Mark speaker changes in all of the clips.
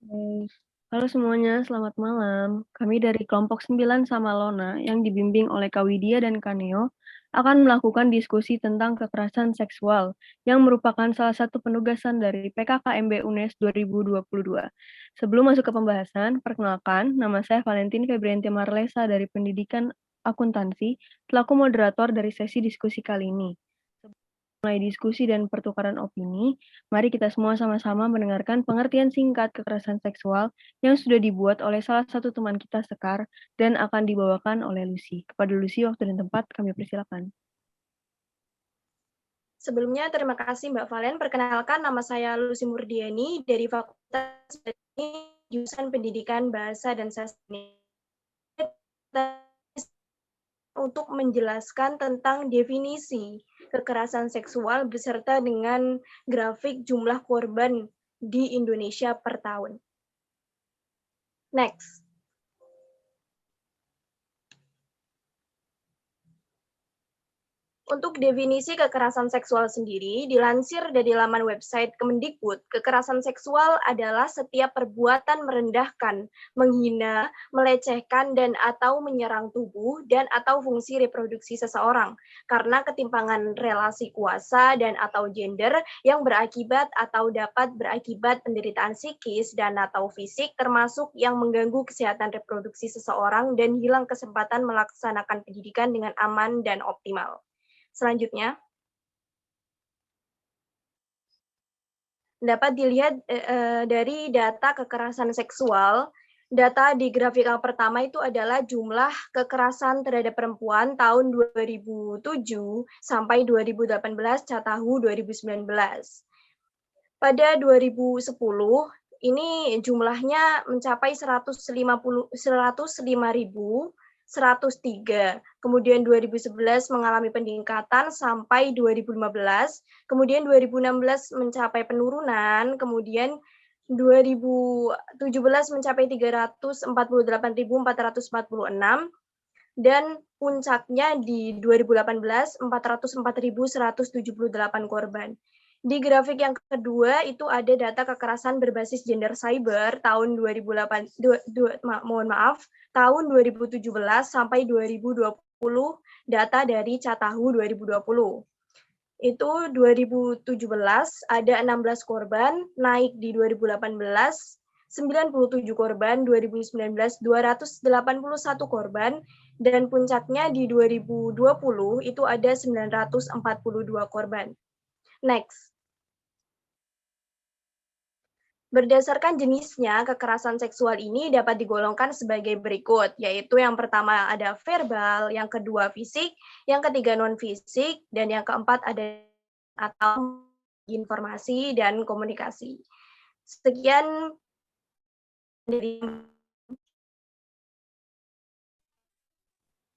Speaker 1: Oke. Halo semuanya, selamat malam. Kami dari kelompok 9 sama Lona yang dibimbing oleh Kak Widya dan Kak Neo akan melakukan diskusi tentang kekerasan seksual yang merupakan salah satu penugasan dari PKKMB UNES 2022. Sebelum masuk ke pembahasan, perkenalkan, nama saya Valentin Febrianti Marlesa dari Pendidikan Akuntansi, selaku moderator dari sesi diskusi kali ini. Mulai diskusi dan pertukaran opini, mari kita semua sama-sama mendengarkan pengertian singkat kekerasan seksual yang sudah dibuat oleh salah satu teman kita Sekar dan akan dibawakan oleh Lucy. Kepada Lucy, waktu dan tempat kami persilakan.
Speaker 2: Sebelumnya, terima kasih Mbak Valen. Perkenalkan, nama saya Lucy Murdiani dari Fakultas Jurusan Pendidikan Bahasa dan Sastra untuk menjelaskan tentang definisi kekerasan seksual beserta dengan grafik jumlah korban di Indonesia per tahun. Next. Untuk definisi kekerasan seksual sendiri, dilansir dari laman website Kemendikbud, kekerasan seksual adalah setiap perbuatan merendahkan, menghina, melecehkan, dan atau menyerang tubuh dan atau fungsi reproduksi seseorang karena ketimpangan relasi kuasa dan atau gender yang berakibat atau dapat berakibat penderitaan psikis dan atau fisik termasuk yang mengganggu kesehatan reproduksi seseorang dan hilang kesempatan melaksanakan pendidikan dengan aman dan optimal. Selanjutnya, dapat dilihat dari data kekerasan seksual. Data di grafik yang pertama itu adalah jumlah kekerasan terhadap perempuan tahun 2007 sampai 2018 Catahu 2019. Pada 2010, ini jumlahnya mencapai 105.103. Kemudian 2011 mengalami peningkatan sampai 2015. Kemudian 2016 mencapai penurunan. Kemudian 2017 mencapai 348.446 dan puncaknya di 2018 404.178 korban. Di grafik yang kedua itu ada data kekerasan berbasis gender cyber tahun 2017 sampai 2020 data dari Catahu 2020. Itu 2017 ada 16 korban, naik di 2018 97 korban, 2019 281 korban, dan puncaknya di 2020 itu ada 942 korban. Next. Berdasarkan jenisnya, kekerasan seksual ini dapat digolongkan sebagai berikut, yaitu yang pertama ada verbal, yang kedua fisik, yang ketiga non-fisik, dan yang keempat ada atau informasi dan komunikasi. Sekian dari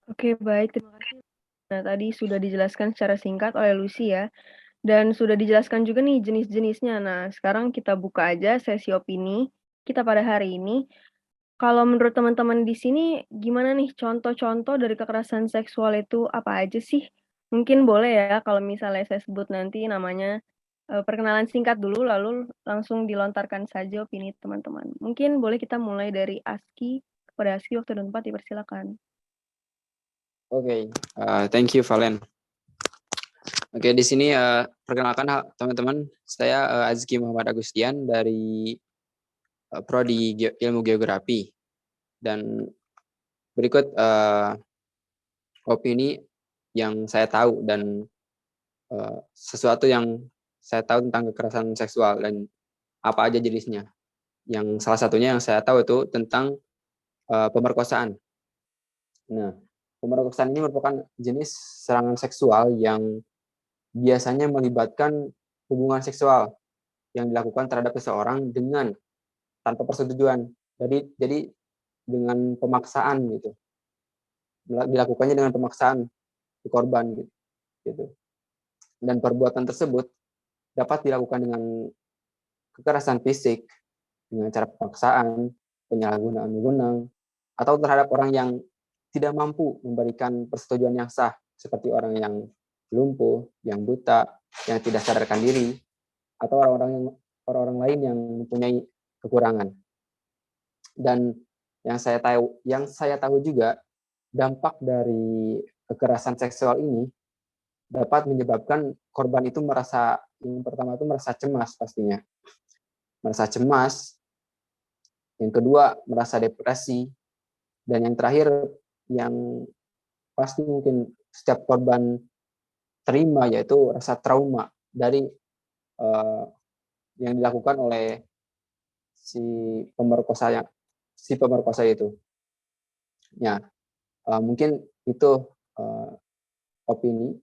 Speaker 1: Oke, baik. Terima kasih. Nah, tadi sudah dijelaskan secara singkat oleh Lucy ya. Dan sudah dijelaskan juga nih jenis-jenisnya. Nah, sekarang kita buka aja sesi opini kita pada hari ini. Kalau menurut teman-teman di sini, gimana nih contoh-contoh dari kekerasan seksual itu apa aja sih? Mungkin boleh ya kalau misalnya saya sebut nanti namanya, perkenalan singkat dulu, lalu langsung dilontarkan saja opini teman-teman. Mungkin boleh kita mulai dari Aski, kepada Aski waktu dan tempat dipersilakan.
Speaker 3: Oke, thank you Valen. Oke, di sini perkenalkan teman-teman, saya Azki Muhammad Agustian dari Prodi Ilmu Geografi, dan berikut opini yang saya tahu dan sesuatu yang saya tahu tentang kekerasan seksual dan apa aja jenisnya. Yang salah satunya yang saya tahu itu tentang pemerkosaan. Nah, pemerkosaan ini merupakan jenis serangan seksual yang biasanya melibatkan hubungan seksual yang dilakukan terhadap seseorang dengan tanpa persetujuan. Jadi dengan pemaksaan gitu. Dilakukannya dengan pemaksaan si korban gitu. Dan perbuatan tersebut dapat dilakukan dengan kekerasan fisik, dengan cara pemaksaan, penyalahgunaan wewenang, atau terhadap orang yang tidak mampu memberikan persetujuan yang sah, seperti orang yang lumpuh, yang buta, yang tidak sadarkan diri, atau orang-orang lain yang mempunyai kekurangan. Dan yang saya tahu juga, dampak dari kekerasan seksual ini dapat menyebabkan korban itu yang pertama itu merasa cemas pastinya. Merasa cemas, yang kedua merasa depresi, dan yang terakhir yang pasti mungkin setiap korban terima yaitu rasa trauma dari yang dilakukan oleh si pemerkosa itu. Ya, mungkin itu opini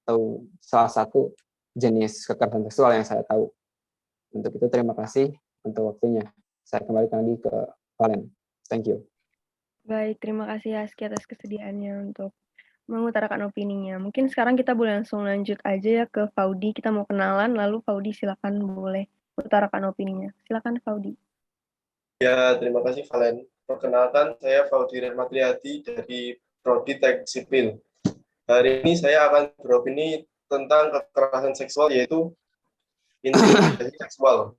Speaker 3: atau salah satu jenis kekerasan seksual yang saya tahu. Untuk itu terima kasih untuk waktunya. Saya kembalikan lagi ke Valen. Thank you.
Speaker 1: Baik, terima kasih Aski atas kesediaannya untuk mengutarakan opininya. Mungkin sekarang kita boleh langsung lanjut aja ya ke Faudi. Kita mau kenalan, lalu Faudi silakan boleh utarakan opininya. Silakan Faudi.
Speaker 4: Ya, terima kasih Valen. Perkenalkan, saya Faudi Rahmatriyadi dari Prodi Teknik Sipil. Hari ini saya akan beropini tentang kekerasan seksual, yaitu intimidasi seksual.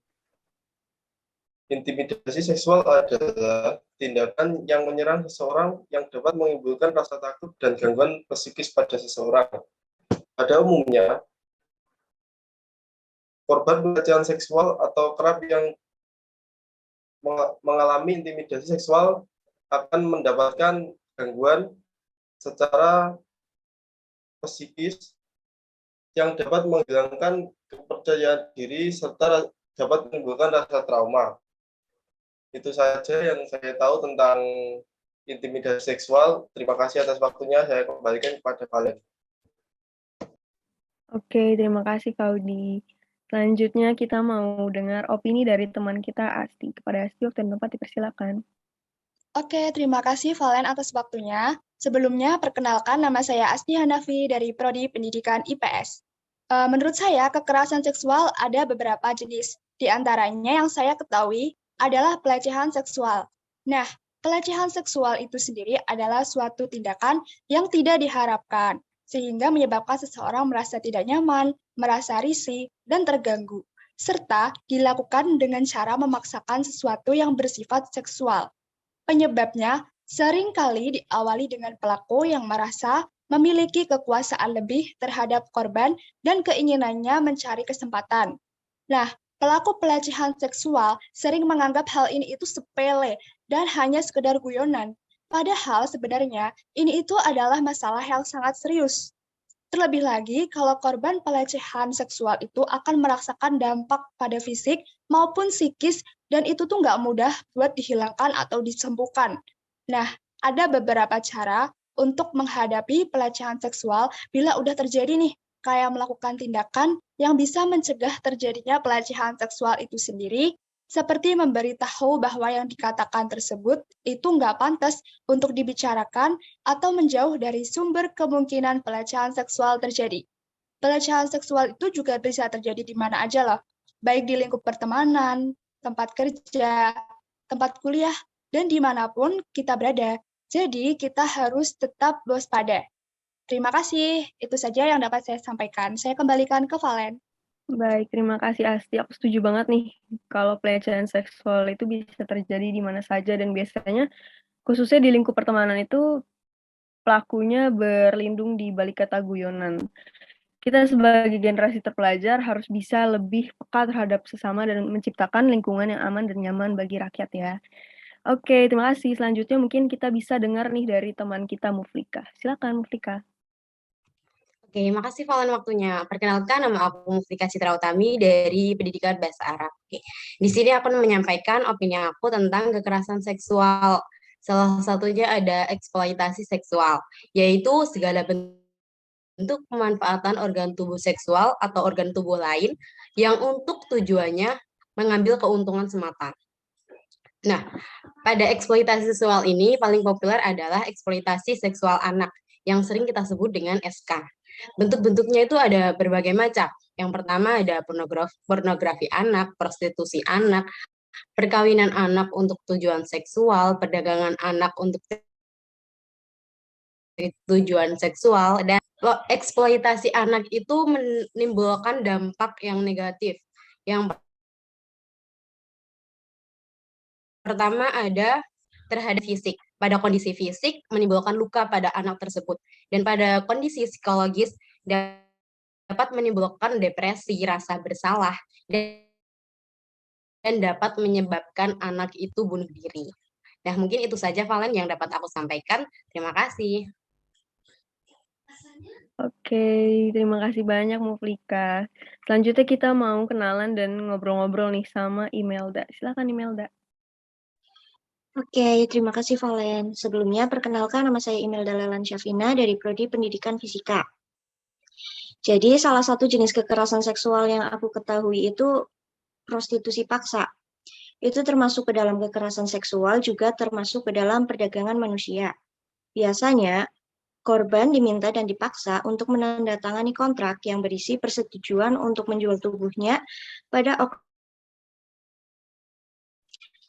Speaker 4: Intimidasi seksual adalah tindakan yang menyerang seseorang yang dapat menimbulkan rasa takut dan gangguan psikis pada seseorang. Pada umumnya, korban pelecehan seksual atau kerap yang mengalami intimidasi seksual akan mendapatkan gangguan secara psikis yang dapat menghilangkan kepercayaan diri serta dapat menimbulkan rasa trauma. Itu saja yang saya tahu tentang intimidasi seksual. Terima kasih atas waktunya. Saya kembalikan kepada Valen.
Speaker 1: Oke, terima kasih Faudi. Selanjutnya kita mau dengar opini dari teman kita Asti. Kepada Asti, waktu dan tempat dipersilakan.
Speaker 5: Oke, terima kasih Valen atas waktunya. Sebelumnya, perkenalkan nama saya Asti Hanafi dari Prodi Pendidikan IPS. Menurut saya, kekerasan seksual ada beberapa jenis. Di antaranya yang saya ketahui adalah pelecehan seksual. Nah, pelecehan seksual itu sendiri adalah suatu tindakan yang tidak diharapkan, sehingga menyebabkan seseorang merasa tidak nyaman, merasa risih, dan terganggu, serta dilakukan dengan cara memaksakan sesuatu yang bersifat seksual. Penyebabnya seringkali diawali dengan pelaku yang merasa memiliki kekuasaan lebih terhadap korban dan keinginannya mencari kesempatan. Nah, pelaku pelecehan seksual sering menganggap hal ini itu sepele dan hanya sekedar guyonan. Padahal sebenarnya ini itu adalah masalah yang sangat serius. Terlebih lagi, kalau korban pelecehan seksual itu akan merasakan dampak pada fisik maupun psikis, dan itu tuh nggak mudah buat dihilangkan atau disembuhkan. Nah, ada beberapa cara untuk menghadapi pelecehan seksual bila udah terjadi nih, kayak melakukan tindakan yang bisa mencegah terjadinya pelecehan seksual itu sendiri, seperti memberitahu bahwa yang dikatakan tersebut itu nggak pantas untuk dibicarakan atau menjauh dari sumber kemungkinan pelecehan seksual terjadi. Pelecehan seksual itu juga bisa terjadi di mana aja loh, baik di lingkup pertemanan, tempat kerja, tempat kuliah, dan dimanapun kita berada. Jadi kita harus tetap waspada. Terima kasih, itu saja yang dapat saya sampaikan. Saya kembalikan ke Valen.
Speaker 1: Baik, terima kasih Asti. Aku setuju banget nih kalau pelecehan seksual itu bisa terjadi di mana saja dan biasanya khususnya di lingkup pertemanan itu pelakunya berlindung di balik kata guyonan. Kita sebagai generasi terpelajar harus bisa lebih peka terhadap sesama dan menciptakan lingkungan yang aman dan nyaman bagi rakyat ya. Oke, terima kasih. Selanjutnya mungkin kita bisa dengar nih dari teman kita Muflika. Silakan Muflika.
Speaker 6: Oke, makasih Valen waktunya. Perkenalkan, nama aku Muflika Citra Utami dari Pendidikan Bahasa Arab. Oke. Di sini aku menyampaikan opini aku tentang kekerasan seksual. Salah satunya ada eksploitasi seksual, yaitu segala bentuk pemanfaatan organ tubuh seksual atau organ tubuh lain yang untuk tujuannya mengambil keuntungan semata. Nah, pada eksploitasi seksual ini paling populer adalah eksploitasi seksual anak yang sering kita sebut dengan SK. Bentuk-bentuknya itu ada berbagai macam. Yang pertama ada pornografi anak, prostitusi anak, perkawinan anak untuk tujuan seksual, perdagangan anak untuk tujuan seksual, dan eksploitasi anak itu menimbulkan dampak yang negatif. Yang Pertama ada terhadap fisik. Pada kondisi fisik menimbulkan luka pada anak tersebut. Dan pada kondisi psikologis dapat menimbulkan depresi, rasa bersalah, dan dapat menyebabkan anak itu bunuh diri. Nah, mungkin itu saja Valen yang dapat aku sampaikan. Terima kasih.
Speaker 1: Oke, terima kasih banyak Muflika. Selanjutnya kita mau kenalan dan ngobrol-ngobrol nih sama Imelda. Silakan Imelda.
Speaker 7: Oke, terima kasih Valen. Sebelumnya, perkenalkan nama saya Imelda Lelan Syafina dari Prodi Pendidikan Fisika. Jadi, salah satu jenis kekerasan seksual yang aku ketahui itu prostitusi paksa. Itu termasuk ke dalam kekerasan seksual, juga termasuk ke dalam perdagangan manusia. Biasanya, korban diminta dan dipaksa untuk menandatangani kontrak yang berisi persetujuan untuk menjual tubuhnya pada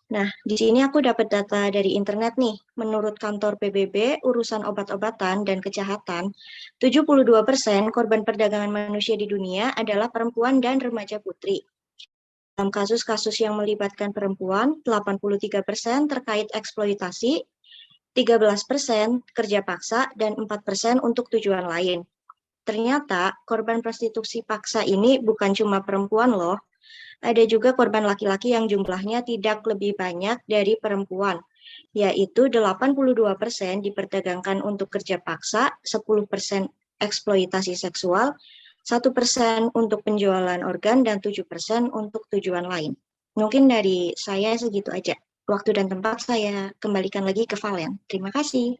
Speaker 7: Nah, di sini aku dapat data dari internet nih. Menurut kantor PBB, urusan obat-obatan dan kejahatan, 72% korban perdagangan manusia di dunia adalah perempuan dan remaja putri. Dalam kasus-kasus yang melibatkan perempuan, 83% terkait eksploitasi, 13% kerja paksa, dan 4% untuk tujuan lain. Ternyata korban prostitusi paksa ini bukan cuma perempuan loh. Ada juga korban laki-laki yang jumlahnya tidak lebih banyak dari perempuan, yaitu 82% diperdagangkan untuk kerja paksa, 10% eksploitasi seksual, 1% untuk penjualan organ, dan 7% untuk tujuan lain. Mungkin dari saya segitu aja. Waktu dan tempat saya kembalikan lagi ke Valen. Terima kasih.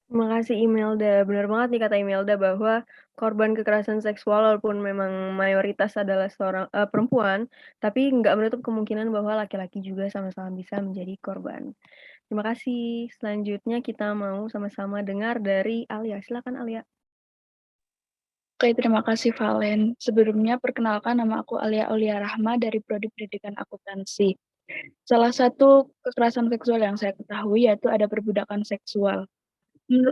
Speaker 1: Terima kasih Imelda. Benar banget nih kata Imelda bahwa korban kekerasan seksual walaupun memang mayoritas adalah seorang perempuan, tapi nggak menutup kemungkinan bahwa laki-laki juga sama-sama bisa menjadi korban. Terima kasih. Selanjutnya kita mau sama-sama dengar dari Alia. Silakan Alia.
Speaker 8: Oke, terima kasih Valen. Sebelumnya perkenalkan nama aku Alia Aulia Rahma dari Prodi Pendidikan Akuntansi. Salah satu kekerasan seksual yang saya ketahui yaitu ada perbudakan seksual.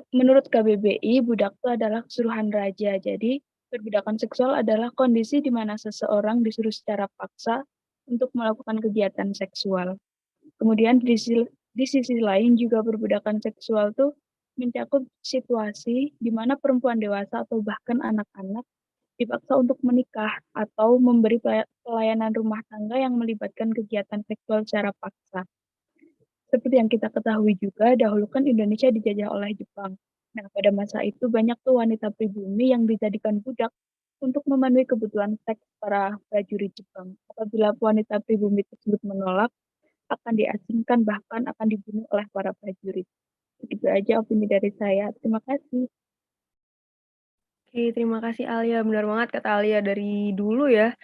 Speaker 8: Menurut KBBI, budak itu adalah kesuruhan raja. Jadi, perbudakan seksual adalah kondisi di mana seseorang disuruh secara paksa untuk melakukan kegiatan seksual. Kemudian di sisi lain juga perbudakan seksual itu mencakup situasi di mana perempuan dewasa atau bahkan anak-anak dipaksa untuk menikah atau memberi pelayanan rumah tangga yang melibatkan kegiatan seksual secara paksa. Seperti yang kita ketahui juga, dahulu kan Indonesia dijajah oleh Jepang. Nah, pada masa itu banyak tuh wanita pribumi yang dijadikan budak untuk memenuhi kebutuhan seks para prajurit Jepang. Apabila wanita pribumi tersebut menolak, akan diasingkan bahkan akan dibunuh oleh para prajurit. Begitu aja opini dari saya. Terima kasih.
Speaker 1: Oke, terima kasih Alia. Benar banget kata Alia dari dulu ya.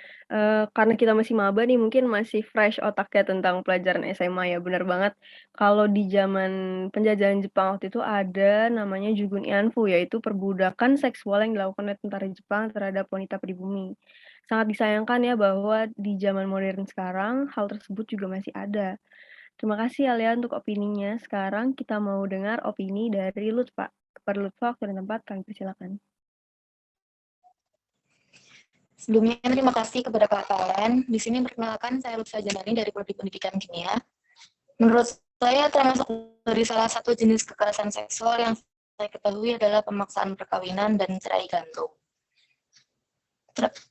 Speaker 1: Karena kita masih maba nih, mungkin masih fresh otaknya tentang pelajaran SMA ya. Benar banget. Kalau di zaman penjajahan Jepang waktu itu ada namanya Jugun Ianfu, yaitu perbudakan seksual yang dilakukan oleh tentara Jepang terhadap wanita pribumi. Sangat disayangkan ya bahwa di zaman modern sekarang hal tersebut juga masih ada. Terima kasih Alia untuk opininya. Sekarang kita mau dengar opini dari Lutfa. Kepada Lutfa, waktu dan tempat kami persilakan.
Speaker 9: Sebelumnya, terima kasih kepada Kak Valen. Di sini perkenalkan, saya Lutfa Janani dari Prodi Pendidikan Kimia. Menurut saya, termasuk dari salah satu jenis kekerasan seksual yang saya ketahui adalah pemaksaan perkawinan dan cerai gantung.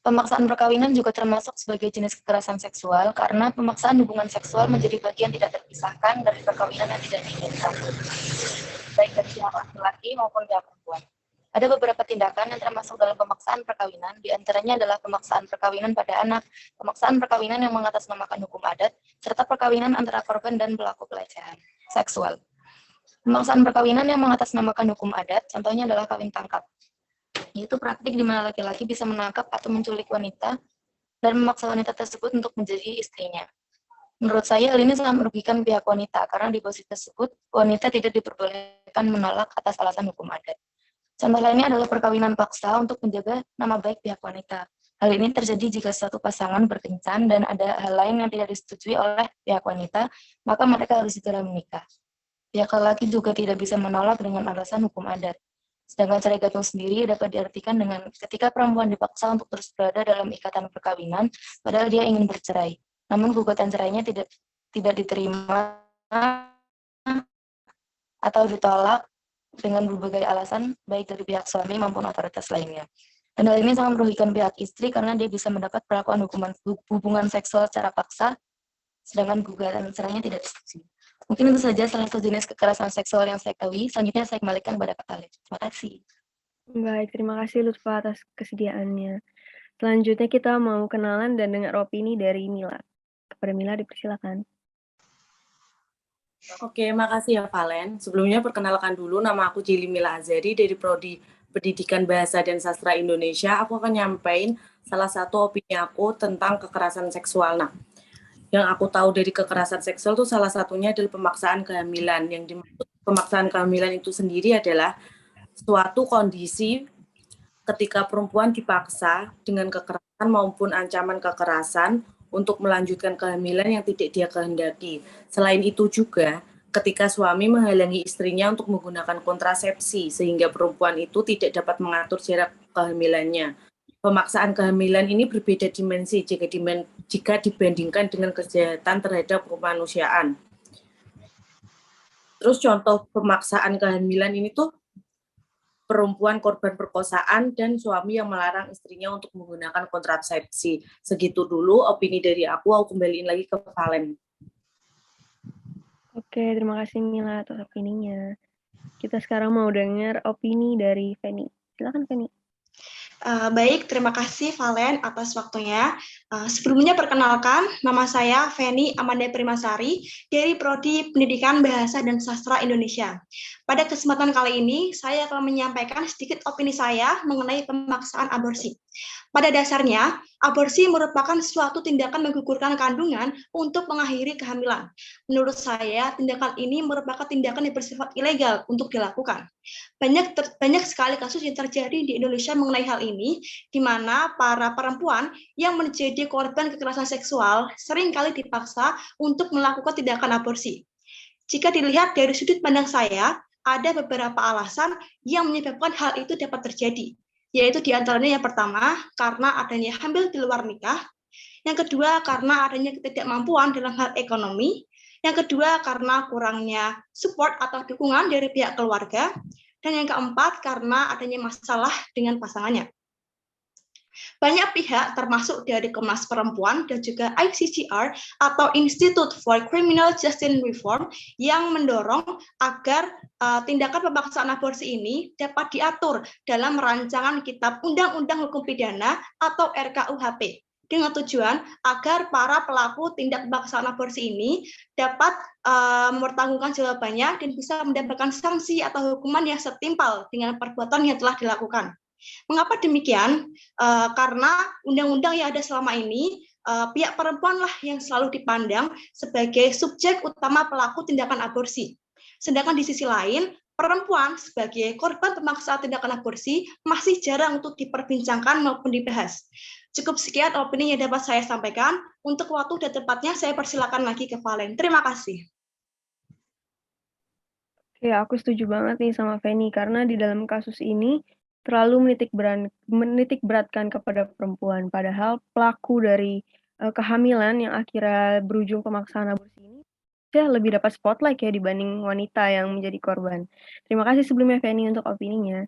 Speaker 9: Pemaksaan perkawinan juga termasuk sebagai jenis kekerasan seksual karena pemaksaan hubungan seksual menjadi bagian tidak terpisahkan dari perkawinan yang tidak diinginkan, baik dari pihak laki-laki maupun pihak perempuan. Ada beberapa tindakan yang termasuk dalam pemaksaan perkawinan, diantaranya adalah pemaksaan perkawinan pada anak, pemaksaan perkawinan yang mengatasnamakan hukum adat, serta perkawinan antara korban dan pelaku pelecehan seksual. Pemaksaan perkawinan yang mengatasnamakan hukum adat, contohnya adalah kawin tangkap, yaitu praktik di mana laki-laki bisa menangkap atau menculik wanita dan memaksa wanita tersebut untuk menjadi istrinya. Menurut saya, hal ini sangat merugikan pihak wanita, karena di posisi tersebut, wanita tidak diperbolehkan menolak atas alasan hukum adat. Contoh lainnya adalah perkawinan paksa untuk menjaga nama baik pihak wanita. Hal ini terjadi jika suatu pasangan berkencan dan ada hal lain yang tidak disetujui oleh pihak wanita, maka mereka harus segera menikah. Pihak laki juga tidak bisa menolak dengan alasan hukum adat. Sedangkan cerai gantung sendiri dapat diartikan dengan ketika perempuan dipaksa untuk terus berada dalam ikatan perkawinan, padahal dia ingin bercerai. Namun gugatan cerainya tidak diterima atau ditolak dengan berbagai alasan, baik dari pihak suami maupun otoritas lainnya. Dan hal ini sangat merugikan pihak istri karena dia bisa mendapat perlakuan hubungan seksual secara paksa, sedangkan gugatan cerainya tidak disetujui. Mungkin itu saja salah satu jenis kekerasan seksual yang saya ketahui. Selanjutnya saya kembalikan kepada Kak Alif. Terima kasih.
Speaker 1: Baik, terima kasih Lutfa atas kesediaannya. Selanjutnya kita mau kenalan dan dengar opini dari Mila. Kepada Mila dipersilakan.
Speaker 10: Oke, makasih ya Valen. Sebelumnya perkenalkan dulu, nama aku Jili Mila Azari dari Prodi Pendidikan Bahasa dan Sastra Indonesia. Aku akan nyampein salah satu opini aku tentang kekerasan seksual. Nah, yang aku tahu dari kekerasan seksual itu salah satunya adalah pemaksaan kehamilan. Yang dimaksud pemaksaan kehamilan itu sendiri adalah suatu kondisi ketika perempuan dipaksa dengan kekerasan maupun ancaman kekerasan untuk melanjutkan kehamilan yang tidak dia kehendaki. Selain itu juga, ketika suami menghalangi istrinya untuk menggunakan kontrasepsi, sehingga perempuan itu tidak dapat mengatur jarak kehamilannya. Pemaksaan kehamilan ini berbeda dimensi jika dibandingkan dengan kejahatan terhadap kemanusiaan. Terus contoh pemaksaan kehamilan ini tuh perempuan korban perkosaan dan suami yang melarang istrinya untuk menggunakan kontrasepsi. Segitu dulu opini dari aku kembaliin lagi ke Valen.
Speaker 1: Oke, terima kasih Mila atas opininya. Kita sekarang mau dengar opini dari Feni. Silakan Feni.
Speaker 5: Baik, terima kasih Valen atas waktunya. Sebelumnya perkenalkan, nama saya Feni Amanda Primasari dari Prodi Pendidikan Bahasa dan Sastra Indonesia. Pada kesempatan kali ini, saya akan menyampaikan sedikit opini saya mengenai pemaksaan aborsi. Pada dasarnya, aborsi merupakan suatu tindakan menggugurkan kandungan untuk mengakhiri kehamilan. Menurut saya, tindakan ini merupakan tindakan yang bersifat ilegal untuk dilakukan. Banyak sekali kasus yang terjadi di Indonesia mengenai hal ini, di mana para perempuan yang menjadi korban kekerasan seksual seringkali dipaksa untuk melakukan tindakan aborsi. Jika dilihat dari sudut pandang saya, ada beberapa alasan yang menyebabkan hal itu dapat terjadi, yaitu diantaranya yang pertama, karena adanya hamil di luar nikah, yang kedua, karena adanya ketidakmampuan dalam hal ekonomi, yang kedua, karena kurangnya support atau dukungan dari pihak keluarga, dan yang keempat, karena adanya masalah dengan pasangannya. Banyak pihak termasuk dari Komnas Perempuan dan juga ICCR atau Institute for Criminal Justice Reform yang mendorong agar tindakan pemaksaan aborsi ini dapat diatur dalam rancangan Kitab Undang-Undang Hukum Pidana atau RKUHP dengan tujuan agar para pelaku tindak pemaksaan aborsi ini dapat mempertanggungjawabkan jawabannya dan bisa mendapatkan sanksi atau hukuman yang setimpal dengan perbuatan yang telah dilakukan. Mengapa demikian? Karena undang-undang yang ada selama ini, pihak perempuanlah yang selalu dipandang sebagai subjek utama pelaku tindakan aborsi. Sedangkan di sisi lain, perempuan sebagai korban pemaksaan tindakan aborsi masih jarang untuk diperbincangkan maupun dibahas. Cukup sekian opini yang dapat saya sampaikan. Untuk waktu dan tempatnya, saya persilakan lagi ke Valen. Terima kasih.
Speaker 1: Oke, aku setuju banget nih sama Feni, karena di dalam kasus ini terlalu menitik beratkan kepada perempuan, padahal pelaku dari kehamilan yang akhirnya berujung pemaksaan aborsi ini dia lebih dapat spotlight ya dibanding wanita yang menjadi korban. Terima kasih sebelumnya Feni untuk opininya.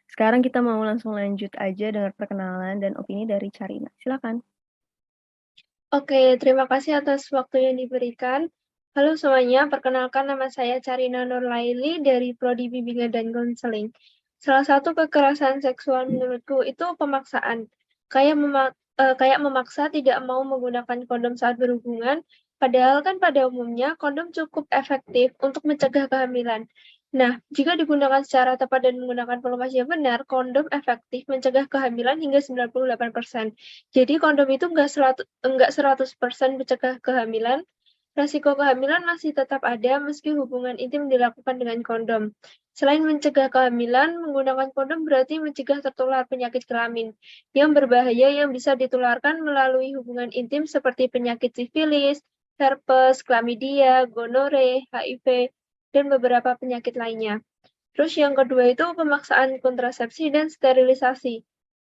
Speaker 1: Sekarang kita mau langsung lanjut aja dengan perkenalan dan opini dari Carina. Silakan.
Speaker 11: Oke, terima kasih atas waktu yang diberikan. Halo semuanya, perkenalkan nama saya Carina Nurlaili dari Prodi Bimbingan dan Konseling. Salah satu kekerasan seksual menurutku itu pemaksaan. Kayak memaksa tidak mau menggunakan kondom saat berhubungan, padahal kan pada umumnya kondom cukup efektif untuk mencegah kehamilan. Nah, jika digunakan secara tepat dan menggunakan volume yang benar, kondom efektif mencegah kehamilan hingga 98%. Jadi kondom itu enggak 100% mencegah kehamilan. Resiko kehamilan masih tetap ada meski hubungan intim dilakukan dengan kondom. Selain mencegah kehamilan, menggunakan kondom berarti mencegah tertular penyakit kelamin yang berbahaya yang bisa ditularkan melalui hubungan intim seperti penyakit sifilis, herpes, chlamydia, gonore, HIV, dan beberapa penyakit lainnya. Terus yang kedua itu pemaksaan kontrasepsi dan sterilisasi.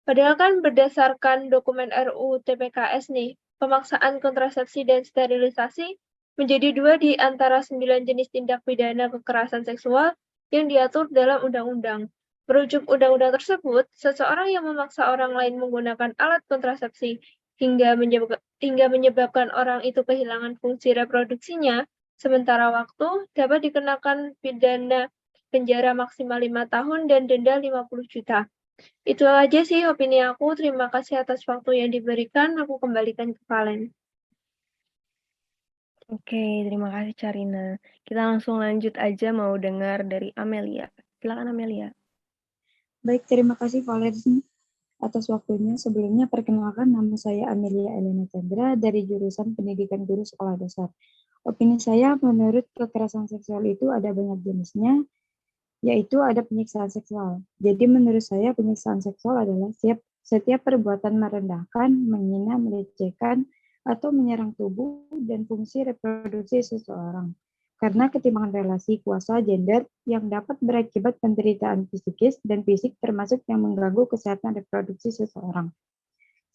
Speaker 11: Padahal kan berdasarkan dokumen RUU TPKS nih, pemaksaan kontrasepsi dan sterilisasi menjadi 2 di antara 9 jenis tindak pidana kekerasan seksual yang diatur dalam undang-undang. Merujuk undang-undang tersebut, seseorang yang memaksa orang lain menggunakan alat kontrasepsi hingga menyebabkan orang itu kehilangan fungsi reproduksinya sementara waktu dapat dikenakan pidana penjara maksimal 5 tahun dan denda 50 juta. Itu aja sih opini aku. Terima kasih atas waktu yang diberikan. Aku kembalikan ke Valen.
Speaker 1: Oke, terima kasih Carina. Kita langsung lanjut aja mau dengar dari Amelia. Silakan Amelia.
Speaker 12: Baik, terima kasih Valen atas waktunya. Sebelumnya perkenalkan, nama saya Amelia Elena Chandra dari jurusan Pendidikan Guru Sekolah Dasar. Opini saya, menurut kekerasan seksual itu ada banyak jenisnya, yaitu ada penyiksaan seksual. Jadi menurut saya penyiksaan seksual adalah setiap perbuatan merendahkan, menghina, melecehkan, atau menyerang tubuh dan fungsi reproduksi seseorang. Karena ketimpangan relasi kuasa gender yang dapat berakibat penderitaan psikis dan fisik termasuk yang mengganggu kesehatan reproduksi seseorang.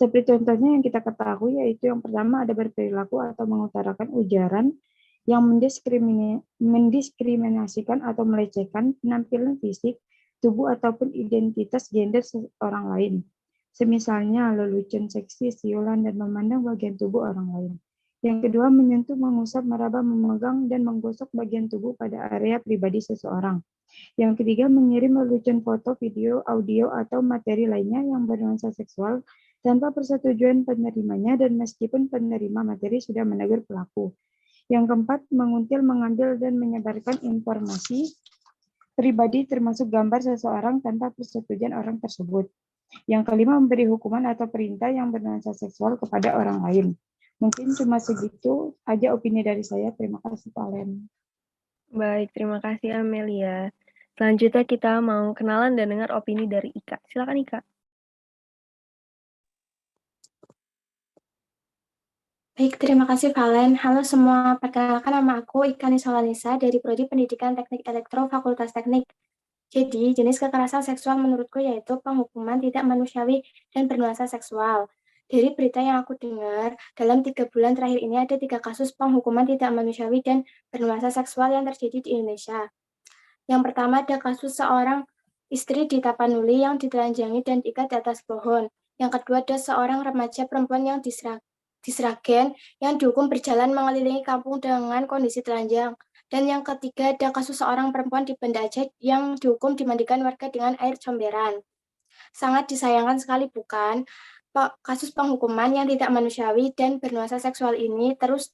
Speaker 12: Seperti contohnya yang kita ketahui yaitu yang pertama ada berperilaku atau mengutarakan ujaran yang mendiskriminasikan atau melecehkan penampilan fisik, tubuh ataupun identitas gender orang lain. Semisalnya lelucon seksi, siulan, dan memandang bagian tubuh orang lain. Yang kedua, menyentuh, mengusap, meraba, memegang, dan menggosok bagian tubuh pada area pribadi seseorang. Yang ketiga, mengirim lelucon foto, video, audio, atau materi lainnya yang bernuansa seksual tanpa persetujuan penerimanya dan meskipun penerima materi sudah menegur pelaku. Yang keempat, menguntil, mengambil, dan menyebarkan informasi pribadi termasuk gambar seseorang tanpa persetujuan orang tersebut. Yang kelima, memberi hukuman atau perintah yang bernuansa seksual kepada orang lain. Mungkin cuma segitu aja opini dari saya. Terima kasih, Valen.
Speaker 1: Baik, terima kasih Amelia. Selanjutnya kita mau kenalan dan dengar opini dari Ika. Silakan Ika.
Speaker 13: Baik, terima kasih Valen. Halo semua, perkenalkan nama aku Ika Nisolanisa dari Prodi Pendidikan Teknik Elektro Fakultas Teknik. Jadi, jenis kekerasan seksual menurutku yaitu penghukuman tidak manusiawi dan bernuansa seksual. Dari berita yang aku dengar, dalam 3 bulan terakhir ini ada 3 kasus penghukuman tidak manusiawi dan bernuansa seksual yang terjadi di Indonesia. Yang pertama ada kasus seorang istri di Tapanuli yang ditelanjangi dan diikat di atas pohon. Yang kedua ada seorang remaja perempuan yang di Sragen yang dihukum berjalan mengelilingi kampung dengan kondisi telanjang. Dan yang ketiga ada kasus seorang perempuan di Banda Aceh yang dihukum dimandikan warga dengan air comberan. Sangat disayangkan sekali bukan? Kasus penghukuman yang tidak manusiawi dan bernuansa seksual ini terus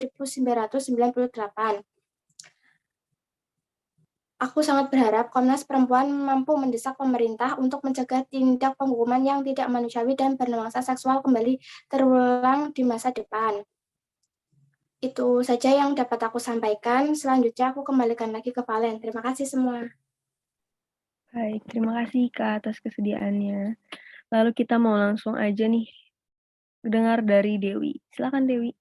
Speaker 13: (1998). Aku sangat berharap Komnas Perempuan mampu mendesak pemerintah untuk mencegah tindak penghukuman yang tidak manusiawi dan bernuansa seksual kembali terulang di masa depan. Itu saja yang dapat aku sampaikan. Selanjutnya aku kembalikan lagi ke Valen. Terima kasih semua.
Speaker 1: Baik, terima kasih Kak atas kesediaannya. Lalu kita mau langsung aja nih dengar dari Dewi. Silakan Dewi.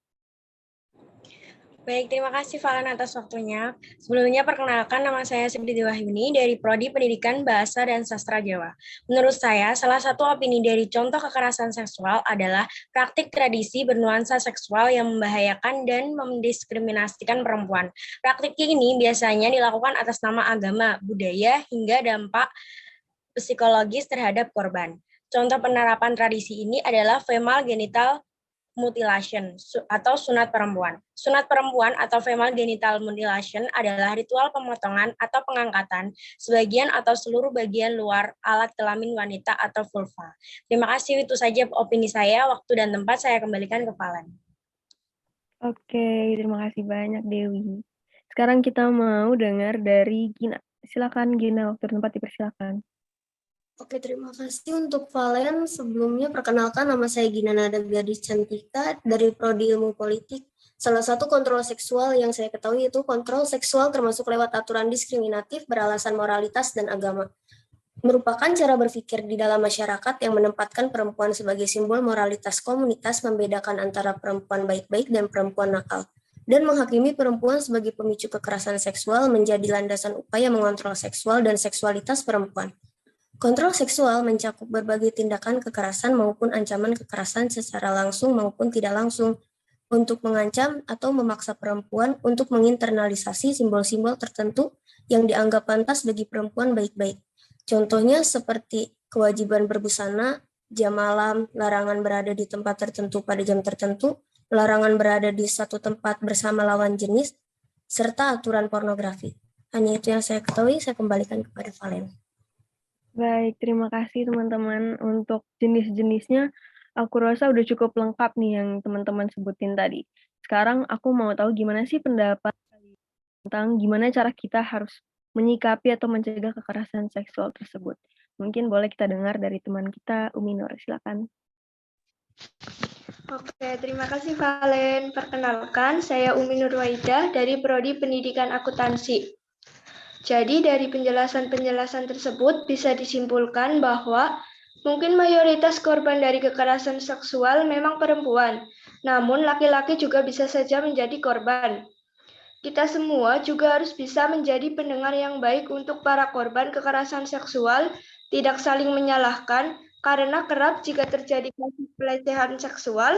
Speaker 14: Baik, terima kasih Valen atas waktunya. Sebelumnya perkenalkan nama saya Siti Wahyuni dari Prodi Pendidikan Bahasa dan Sastra Jawa. Menurut saya, salah satu opini dari contoh kekerasan seksual adalah praktik tradisi bernuansa seksual yang membahayakan dan mendiskriminasikan perempuan. Praktik ini biasanya dilakukan atas nama agama, budaya, hingga dampak psikologis terhadap korban. Contoh penerapan tradisi ini adalah female genital mutilation atau sunat perempuan. Sunat perempuan atau female genital mutilation adalah ritual pemotongan atau pengangkatan sebagian atau seluruh bagian luar alat kelamin wanita atau vulva. Terima kasih, itu saja opini saya. Waktu dan tempat saya kembalikan ke Valen.
Speaker 1: Oke, terima kasih banyak Dewi. Sekarang kita mau dengar dari Gina. Silakan Gina, waktu dan tempat dipersilakan.
Speaker 15: Oke, terima kasih untuk Valen. Sebelumnya perkenalkan nama saya Gina Nada Gadis Cantika dari Prodi Ilmu Politik. Salah satu kontrol seksual yang saya ketahui itu kontrol seksual termasuk lewat aturan diskriminatif beralasan moralitas dan agama. merupakan cara berpikir di dalam masyarakat yang menempatkan perempuan sebagai simbol moralitas komunitas, membedakan antara perempuan baik-baik dan perempuan nakal, dan menghakimi perempuan sebagai pemicu kekerasan seksual menjadi landasan upaya mengontrol seksual dan seksualitas perempuan. Kontrol seksual mencakup berbagai tindakan kekerasan maupun ancaman kekerasan secara langsung maupun tidak langsung untuk mengancam atau memaksa perempuan untuk menginternalisasi simbol-simbol tertentu yang dianggap pantas bagi perempuan baik-baik. Contohnya seperti kewajiban berbusana, jam malam, larangan berada di tempat tertentu pada jam tertentu, larangan berada di satu tempat bersama lawan jenis, serta aturan pornografi. Hanya itu yang saya ketahui, saya kembalikan kepada Valen.
Speaker 1: Baik, terima kasih teman-teman. Untuk jenis-jenisnya, aku rasa udah cukup lengkap nih yang teman-teman sebutin tadi. Sekarang aku mau tahu gimana sih pendapat kalian tentang gimana cara kita harus menyikapi atau mencegah kekerasan seksual tersebut. Mungkin boleh kita dengar dari teman kita, Umi Nur, silakan.
Speaker 11: Oke, terima kasih Valen. Perkenalkan, saya Umi Nurwaidah dari Prodi Pendidikan Akuntansi. Jadi dari penjelasan-penjelasan tersebut bisa disimpulkan bahwa mungkin mayoritas korban dari kekerasan seksual memang perempuan, namun laki-laki juga bisa saja menjadi korban. Kita semua juga harus bisa menjadi pendengar yang baik untuk para korban kekerasan seksual, tidak saling menyalahkan, karena kerap jika terjadi kasus pelecehan seksual,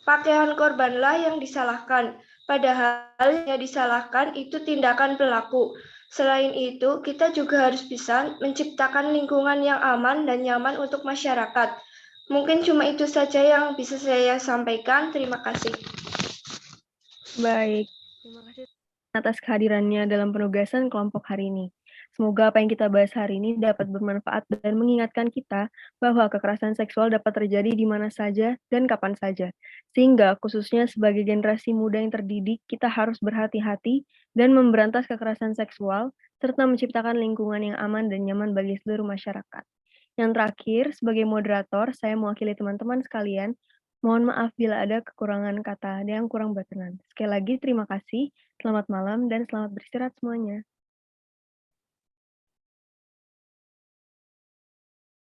Speaker 11: pakaian korbanlah yang disalahkan. Padahal yang disalahkan itu tindakan pelaku. Selain itu, kita juga harus bisa menciptakan lingkungan yang aman dan nyaman untuk masyarakat. Mungkin cuma itu saja yang bisa saya sampaikan. Terima kasih.
Speaker 1: Baik, terima kasih atas kehadirannya dalam penugasan kelompok hari ini. Semoga apa yang kita bahas hari ini dapat bermanfaat dan mengingatkan kita bahwa kekerasan seksual dapat terjadi di mana saja dan kapan saja. Sehingga khususnya sebagai generasi muda yang terdidik, kita harus berhati-hati dan memberantas kekerasan seksual, serta menciptakan lingkungan yang aman dan nyaman bagi seluruh masyarakat. Yang terakhir, sebagai moderator, saya mewakili teman-teman sekalian. Mohon maaf bila ada kekurangan kata yang kurang berkenan. Sekali lagi terima kasih, selamat malam, dan selamat beristirahat semuanya.